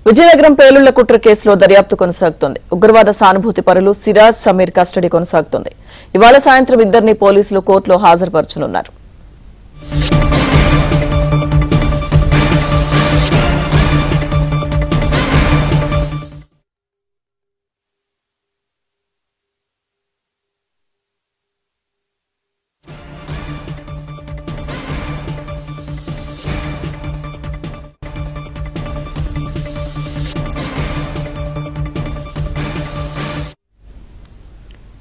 విజయనగరం పేలుళ్ల కుట్ర కేసులో దర్యాప్తు కొనసాగుతోంది. ఉగ్రవాద సానుభూతి పరులు సిరాజ్ సమీర్ కస్టడీ కొనసాగుతోంది. ఇవాళ సాయంత్రం ఇద్దరిని పోలీసులు కోర్టులో హాజరుపరచనున్నారు.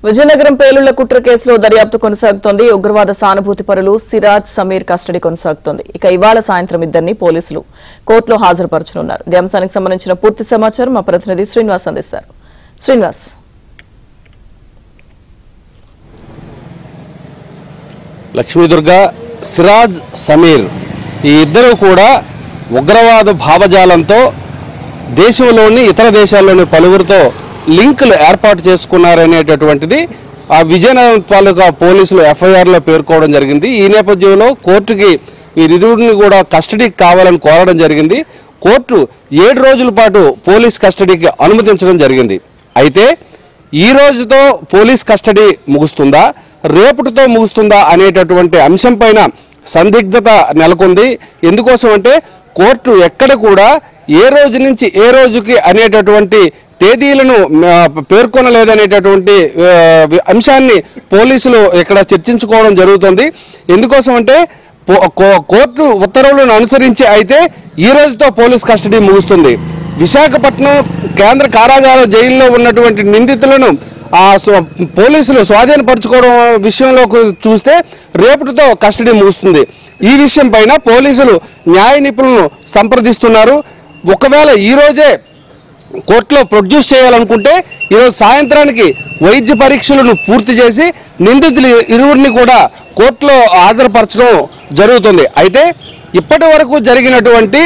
విజయనగరం పేలుళ్ల కుట్ర కేసులో దర్యాప్తు కొనసాగుతోంది. ఉగ్రవాద సానుభూతి పరులు సిరాజ్ సమీర్ కస్టడీ కొనసాగుతోంది. ఇక ఇవాళ సాయంత్రం ఇద్దరిని పోలీసులు కోర్టులో హాజరుపరచనున్నారు. ఈ అంశానికి సంబంధించిన పూర్తి సమాచారం మా ప్రతినిధి శ్రీనివాస్ అందిస్తారు. శ్రీనివాస్, లక్ష్మీదుర్గ, సిరాజ్ సమీర్ ఈ ఇద్దరు కూడా ఉగ్రవాద భావజాలంతో దేశంలోని ఇతర దేశాల్లోని పలువురితో లింకులు ఏర్పాటు చేసుకున్నారనేటటువంటిది ఆ విజయనగరం తాలూకా పోలీసులు ఎఫ్ఐఆర్లో పేర్కోవడం జరిగింది. ఈ నేపథ్యంలో కోర్టుకి వీరిరువురిని కూడా కస్టడీకి కావాలని కోరడం జరిగింది. కోర్టు 7 రోజుల పాటు పోలీస్ కస్టడీకి అనుమతించడం జరిగింది. అయితే ఈ రోజుతో పోలీస్ కస్టడీ ముగుస్తుందా, రేపటితో ముగుస్తుందా అనేటటువంటి అంశం పైన సందిగ్ధత నెలకొంది. ఎందుకోసం అంటే కోర్టు ఎక్కడ కూడా ఏ రోజు నుంచి ఏ రోజుకి అనేటటువంటి తేదీలను పేర్కొనలేదనేటటువంటి అంశాన్ని పోలీసులు ఇక్కడ చర్చించుకోవడం జరుగుతుంది. ఎందుకోసం అంటే కోర్టు ఉత్తర్వులను అనుసరించి అయితే ఈ రోజుతో పోలీస్ కస్టడీ ముగుస్తుంది. విశాఖపట్నం కేంద్ర కారాగార జైల్లో ఉన్నటువంటి నిందితులను పోలీసులు స్వాధీనపరచుకోవడం విషయంలో చూస్తే రేపటితో కస్టడీ ముగుస్తుంది. ఈ విషయం పైన పోలీసులు న్యాయ నిపుణులను సంప్రదిస్తున్నారు. ఒకవేళ ఈ రోజే కోర్టులో ప్రొడ్యూస్ చేయాలనుకుంటే ఈరోజు సాయంత్రానికి వైద్య పరీక్షలను పూర్తి చేసి నిందితులు ఇరువురిని కూడా కోర్టులో హాజరుపరచడం జరుగుతుంది. అయితే ఇప్పటి వరకు జరిగినటువంటి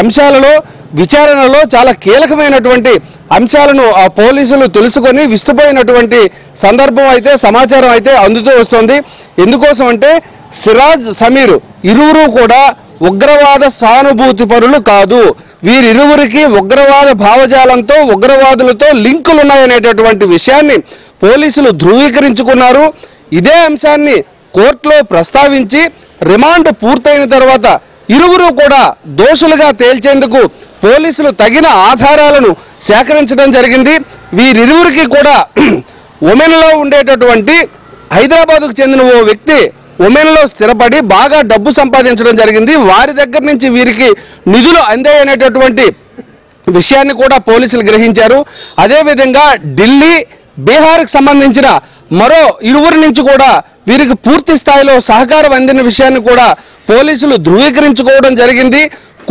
అంశాలలో విచారణలో చాలా కీలకమైనటువంటి అంశాలను పోలీసులు తెలుసుకొని విస్తుపోయినటువంటి సందర్భం అయితే సమాచారం అయితే అందుతూ వస్తుంది. ఎందుకోసం అంటే సిరాజ్ సమీర్ ఇరువురు కూడా ఉగ్రవాద సానుభూతి పరులు కాదు. వీరిరువురికి ఉగ్రవాద భావజాలంతో ఉగ్రవాదులతో లింకులు ఉన్నాయనేటటువంటి విషయాన్ని పోలీసులు ధృవీకరించుకున్నారు. ఇదే అంశాన్ని కోర్టులో ప్రస్తావించి రిమాండ్ పూర్తయిన తర్వాత ఇరువురు కూడా దోషులుగా తేల్చేందుకు పోలీసులు తగిన ఆధారాలను సేకరించడం జరిగింది. వీరిరువురికి కూడా ఒమెన్లో ఉండేటటువంటి హైదరాబాద్కు చెందిన ఓ వ్యక్తి ఒమెన్లో స్థిరపడి బాగా డబ్బు సంపాదించడం జరిగింది. వారి దగ్గర నుంచి వీరికి నిధులు అందాయనేటటువంటి విషయాన్ని కూడా పోలీసులు గ్రహించారు. అదేవిధంగా ఢిల్లీ, బీహార్కి సంబంధించిన మరో ఇరువురి నుంచి కూడా వీరికి పూర్తి స్థాయిలో సహకారం అందిన విషయాన్ని కూడా పోలీసులు ధృవీకరించుకోవడం జరిగింది.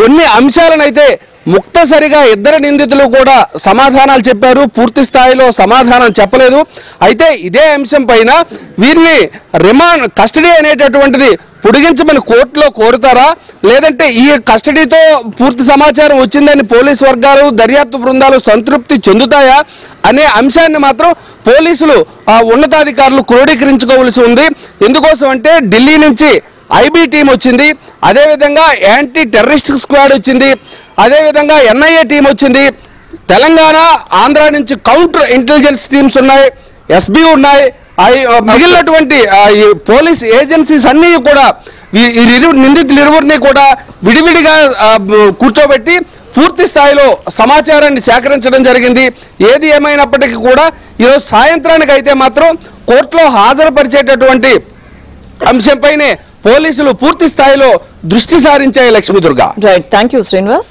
కొన్ని అంశాలనైతే ముక్తసరిగా ఇద్దరు నిందితులు కూడా సమాధానాలు చెప్పారు, పూర్తి స్థాయిలో సమాధానం చెప్పలేదు. అయితే ఇదే అంశం పైన వీరిని రిమాండ్ కస్టడీ అనేటటువంటిది పొడిగించమని కోర్టులో కోరుతారా, లేదంటే ఈ కస్టడీతో పూర్తి సమాచారం వచ్చిందని పోలీసు వర్గాలు దర్యాప్తు బృందాలు సంతృప్తి చెందుతాయా అనే అంశాన్ని మాత్రం పోలీసులు ఉన్నతాధికారులు క్రోడీకరించుకోవాల్సి ఉంది. ఎందుకోసం అంటే ఢిల్లీ నుంచి ఐబీ టీం వచ్చింది, అదేవిధంగా యాంటీ టెర్రరిస్ట్ స్క్వాడ్ వచ్చింది, అదేవిధంగా ఎన్ఐఏ టీం వచ్చింది, తెలంగాణ ఆంధ్ర నుంచి కౌంటర్ ఇంటెలిజెన్స్ టీమ్స్ ఉన్నాయి, ఎస్బీ ఉన్నాయి, మిగిలినటువంటి పోలీస్ ఏజెన్సీస్ అన్నీ కూడా నిందితులు ఇరువురిని కూడా విడివిడిగా కూర్చోబెట్టి పూర్తి స్థాయిలో సమాచారాన్ని సేకరించడం జరిగింది. ఏది ఏమైనప్పటికీ కూడా ఈరోజు సాయంత్రానికి అయితే మాత్రం కోర్టులో హాజరుపరిచేటటువంటి అంశంపైనే పోలీసులు పూర్తి స్థాయిలో దృష్టి సారించాయి. Lakshmidurga. Right, thank you Srinivas.